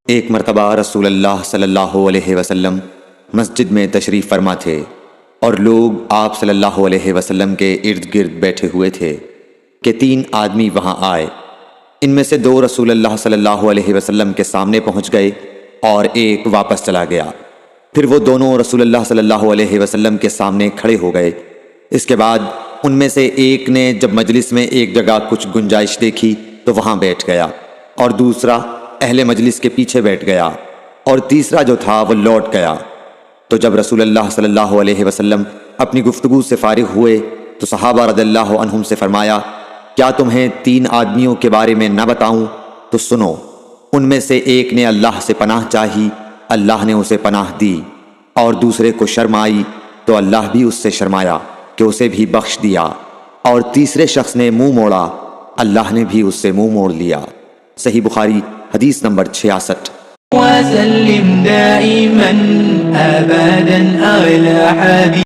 ایک مرتبہ رسول اللہ صلی اللہ علیہ وسلم مسجد میں تشریف فرما تھے اور لوگ آپ صلی اللہ علیہ وسلم کے ارد گرد بیٹھے ہوئے تھے کہ 3 آدمی وہاں آئے۔ ان میں سے 2 رسول اللہ صلی اللہ علیہ وسلم کے سامنے پہنچ گئے اور ایک واپس چلا گیا۔ پھر وہ دونوں رسول اللہ صلی اللہ علیہ وسلم کے سامنے کھڑے ہو گئے۔ اس کے بعد ان میں سے ایک نے جب مجلس میں ایک جگہ کچھ گنجائش دیکھی تو وہاں بیٹھ گیا، اور دوسرا اہل مجلس کے پیچھے بیٹھ گیا، اور تیسرا جو تھا وہ لوٹ گیا۔ تو جب رسول اللہ صلی اللہ علیہ وسلم اپنی گفتگو سے فارغ ہوئے تو صحابہ رضی اللہ عنہم سے فرمایا، کیا تمہیں 3 آدمیوں کے بارے میں نہ بتاؤں؟ تو سنو۔ ان میں سے ایک نے اللہ سے پناہ چاہی، اللہ نے اسے پناہ دی، اور دوسرے کو شرم آئی تو اللہ بھی اس سے شرمایا کہ اسے بھی بخش دیا، اور تیسرے شخص نے منہ موڑا، اللہ نے بھی اس سے منہ موڑ لیا۔ صحیح بخاری حدیث نمبر 66۔ وسلم دائما أبدا على حبيبي